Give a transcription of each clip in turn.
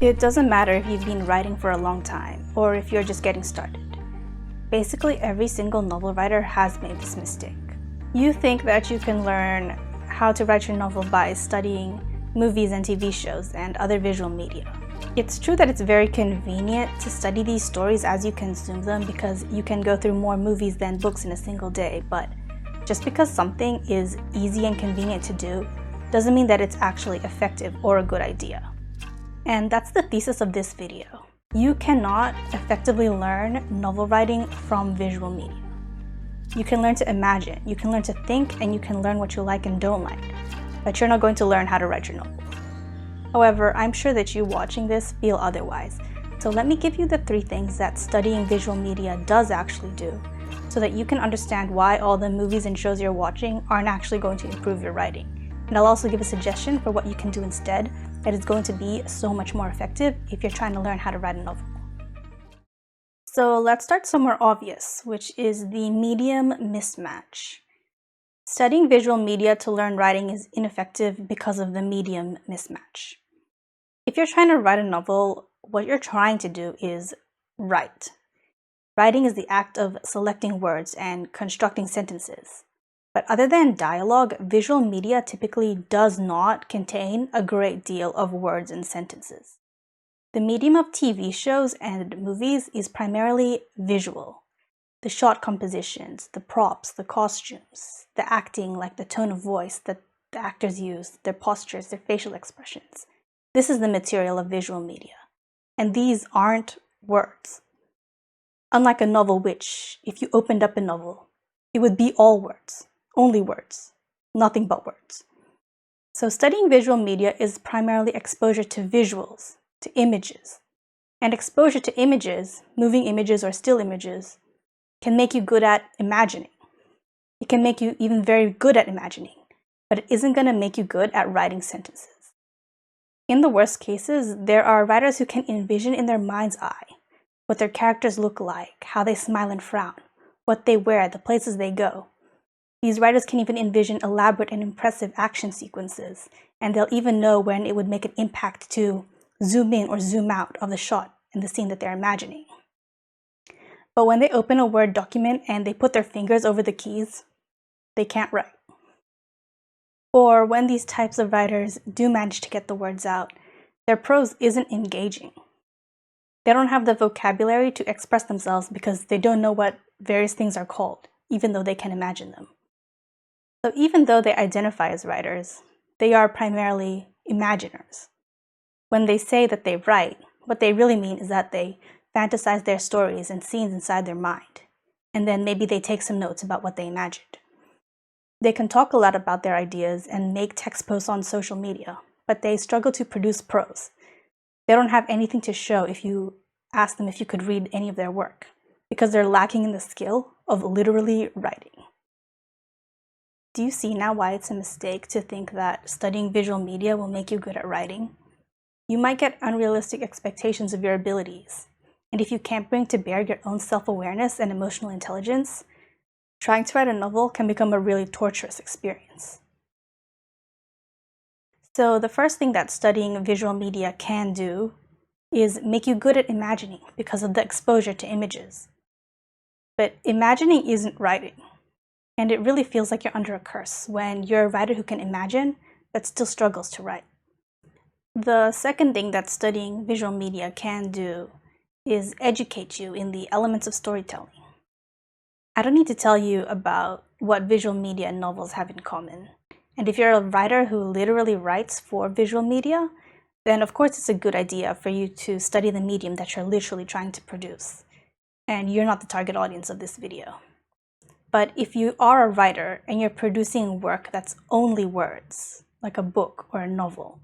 It doesn't matter if you've been writing for a long time or if you're just getting started. Basically, every single novel writer has made this mistake. You think that you can learn how to write your novel by studying movies and TV shows and other visual media. It's true that it's very convenient to study these stories as you consume them because you can go through more movies than books in a single day, but just because something is easy and convenient to do doesn't mean that it's actually effective or a good idea. And that's the thesis of this video. You cannot effectively learn novel writing from visual media. You can learn to imagine, you can learn to think, and you can learn what you like and don't like, but you're not going to learn how to write your novel. However, I'm sure that you watching this feel otherwise, so let me give you the 3 things that studying visual media does actually do, so that you can understand why all the movies and shows you're watching aren't actually going to improve your writing. And I'll also give a suggestion for what you can do instead that is going to be so much more effective if you're trying to learn how to write a novel. So let's start somewhere obvious, which is the medium mismatch. Studying visual media to learn writing is ineffective because of the medium mismatch. If you're trying to write a novel, what you're trying to do is write. Writing is the act of selecting words and constructing sentences. But other than dialogue, visual media typically does not contain a great deal of words and sentences. The medium of TV shows and movies is primarily visual. The shot compositions, the props, the costumes, the acting, like the tone of voice that the actors use, their postures, their facial expressions. This is the material of visual media. And these aren't words. Unlike a novel which, if you opened up a novel, it would be all words. Only words, nothing but words. So studying visual media is primarily exposure to visuals, to images. And exposure to images, moving images or still images, can make you good at imagining. It can make you even very good at imagining, but it isn't going to make you good at writing sentences. In the worst cases, there are writers who can envision in their mind's eye what their characters look like, how they smile and frown, what they wear, the places they go. These writers can even envision elaborate and impressive action sequences, and they'll even know when it would make an impact to zoom in or zoom out of the shot in the scene that they're imagining. But when they open a Word document and they put their fingers over the keys, they can't write. Or when these types of writers do manage to get the words out, their prose isn't engaging. They don't have the vocabulary to express themselves because they don't know what various things are called, even though they can imagine them. So even though they identify as writers, they are primarily imaginers. When they say that they write, what they really mean is that they fantasize their stories and scenes inside their mind, and then maybe they take some notes about what they imagined. They can talk a lot about their ideas and make text posts on social media, but they struggle to produce prose. They don't have anything to show if you ask them if you could read any of their work, because they're lacking in the skill of literally writing. Do you see now why it's a mistake to think that studying visual media will make you good at writing? You might get unrealistic expectations of your abilities, and if you can't bring to bear your own self-awareness and emotional intelligence, trying to write a novel can become a really torturous experience. So the first thing that studying visual media can do is make you good at imagining because of the exposure to images. But imagining isn't writing. And it really feels like you're under a curse when you're a writer who can imagine but still struggles to write. The second thing that studying visual media can do is educate you in the elements of storytelling. I don't need to tell you about what visual media and novels have in common. And if you're a writer who literally writes for visual media, then of course it's a good idea for you to study the medium that you're literally trying to produce. And you're not the target audience of this video. But if you are a writer and you're producing work that's only words, like a book or a novel,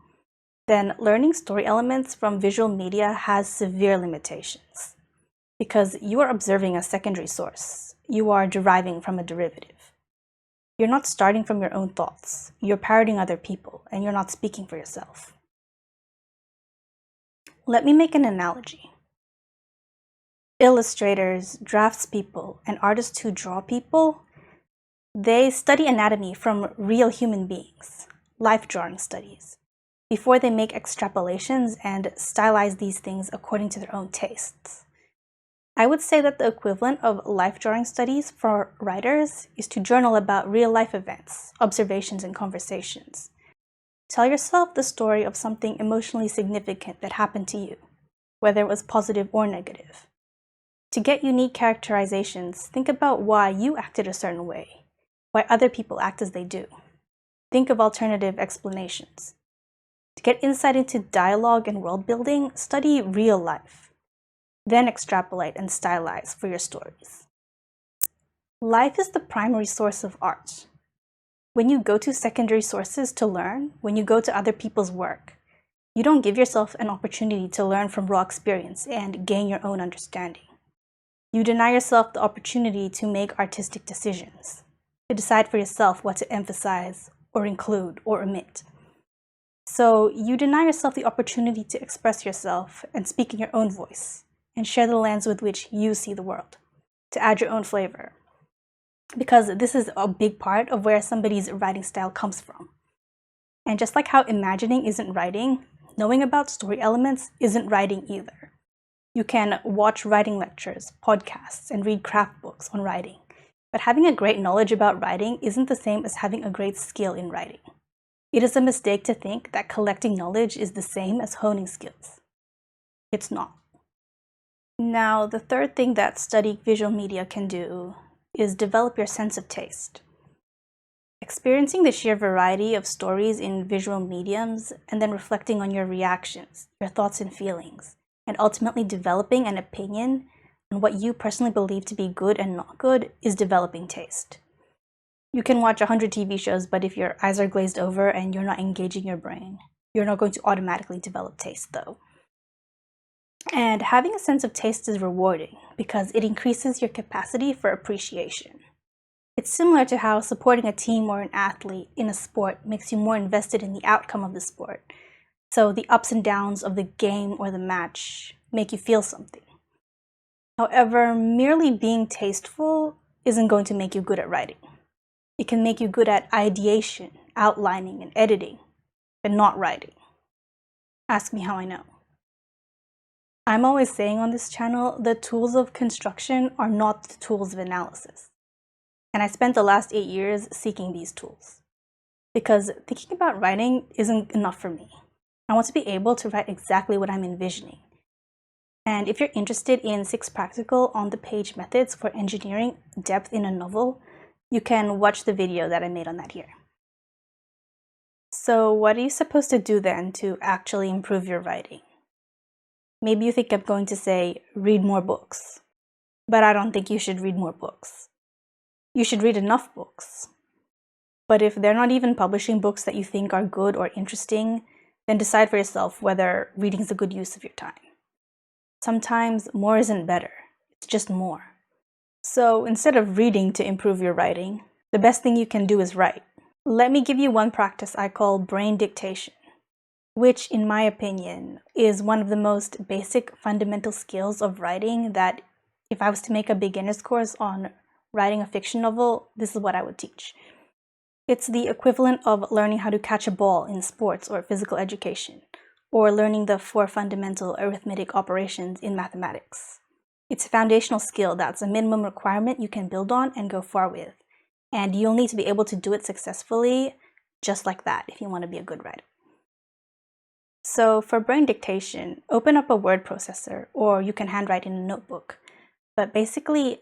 then learning story elements from visual media has severe limitations because you are observing a secondary source. You are deriving from a derivative. You're not starting from your own thoughts. You're parroting other people and you're not speaking for yourself. Let me make an analogy. Illustrators, draftspeople, and artists who draw people, they study anatomy from real human beings, life drawing studies. before they make extrapolations and stylize these things according to their own tastes. I would say that the equivalent of life drawing studies for writers is to journal about real-life events, observations, and conversations. Tell yourself the story of something emotionally significant that happened to you, whether it was positive or negative. To get unique characterizations, think about why you acted a certain way, why other people act as they do. Think of alternative explanations. To get insight into dialogue and world building, study real life. Then extrapolate and stylize for your stories. Life is the primary source of art. When you go to secondary sources to learn, when you go to other people's work, you don't give yourself an opportunity to learn from raw experience and gain your own understanding. You deny yourself the opportunity to make artistic decisions, to decide for yourself what to emphasize or include or omit. So you deny yourself the opportunity to express yourself and speak in your own voice, and share the lens with which you see the world, to add your own flavor. Because this is a big part of where somebody's writing style comes from. And just like how imagining isn't writing, knowing about story elements isn't writing either. You can watch writing lectures, podcasts, and read craft books on writing. But having a great knowledge about writing isn't the same as having a great skill in writing. It is a mistake to think that collecting knowledge is the same as honing skills. It's not. Now, the third thing that studying visual media can do is develop your sense of taste. Experiencing the sheer variety of stories in visual mediums and then reflecting on your reactions, your thoughts and feelings, and ultimately developing an opinion on what you personally believe to be good and not good is developing taste. You can watch 100 TV shows, but if your eyes are glazed over and you're not engaging your brain, you're not going to automatically develop taste though. And having a sense of taste is rewarding because it increases your capacity for appreciation. It's similar to how supporting a team or an athlete in a sport makes you more invested in the outcome of the sport. So the ups and downs of the game or the match make you feel something. However, merely being tasteful isn't going to make you good at writing. It can make you good at ideation, outlining, and editing, but not writing. Ask me how I know. I'm always saying on this channel, the tools of construction are not the tools of analysis. And I spent the last 8 years seeking these tools. Because thinking about writing isn't enough for me. I want to be able to write exactly what I'm envisioning. And if you're interested in 6 practical on-the-page methods for engineering depth in a novel, you can watch the video that I made on that here. So what are you supposed to do then to actually improve your writing? Maybe you think I'm going to say, read more books. But I don't think you should read more books. You should read enough books. But if they're not even publishing books that you think are good or interesting, then decide for yourself whether reading is a good use of your time. Sometimes more isn't better. It's just more. So instead of reading to improve your writing, the best thing you can do is write. Let me give you one practice I call brain dictation, which, in my opinion, is one of the most basic fundamental skills of writing that if I was to make a beginner's course on writing a fiction novel, this is what I would teach. It's the equivalent of learning how to catch a ball in sports or physical education, or learning the 4 fundamental arithmetic operations in mathematics. It's a foundational skill that's a minimum requirement you can build on and go far with, and you'll need to be able to do it successfully just like that if you want to be a good writer. So for brain dictation, open up a word processor, or you can handwrite in a notebook. But basically,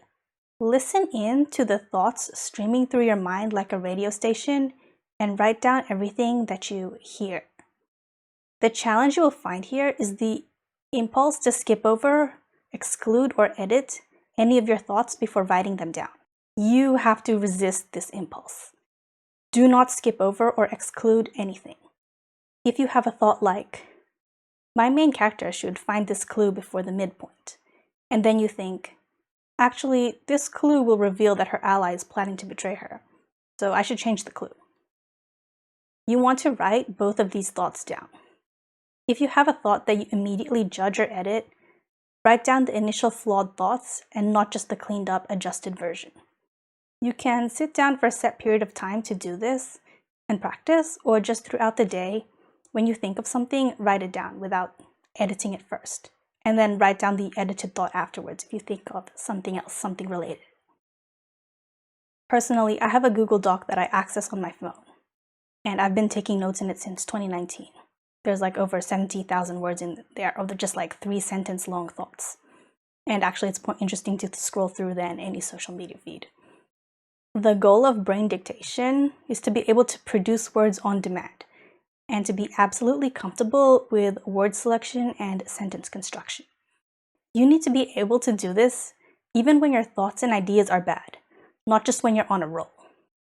listen in to the thoughts streaming through your mind like a radio station and write down everything that you hear. The challenge you will find here is the impulse to skip over, exclude, or edit any of your thoughts before writing them down. You have to resist this impulse. Do not skip over or exclude anything. If you have a thought like, my main character should find this clue before the midpoint, and then you think, actually, this clue will reveal that her ally is planning to betray her, so I should change the clue. You want to write both of these thoughts down. If you have a thought that you immediately judge or edit, write down the initial flawed thoughts and not just the cleaned up, adjusted version. You can sit down for a set period of time to do this and practice, or just throughout the day, when you think of something, write it down without editing it first. And then write down the edited thought afterwards if you think of something else, something related. Personally, I have a Google Doc that I access on my phone, and I've been taking notes in it since 2019. There's like over 70,000 words in there of just like 3-sentence long thoughts. And actually, it's more interesting to scroll through than any social media feed. The goal of brain dictation is to be able to produce words on demand and to be absolutely comfortable with word selection and sentence construction. You need to be able to do this even when your thoughts and ideas are bad, not just when you're on a roll.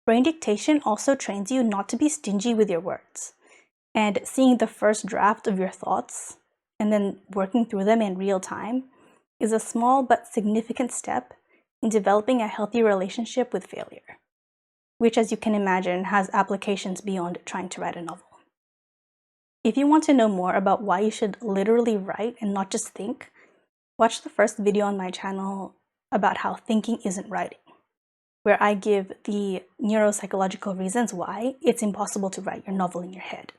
Brain dictation also trains you not to be stingy with your words, and seeing the first draft of your thoughts and then working through them in real time is a small but significant step in developing a healthy relationship with failure, which, as you can imagine, has applications beyond trying to write a novel. If you want to know more about why you should literally write and not just think, watch the first video on my channel about how thinking isn't writing, where I give the neuropsychological reasons why it's impossible to write your novel in your head.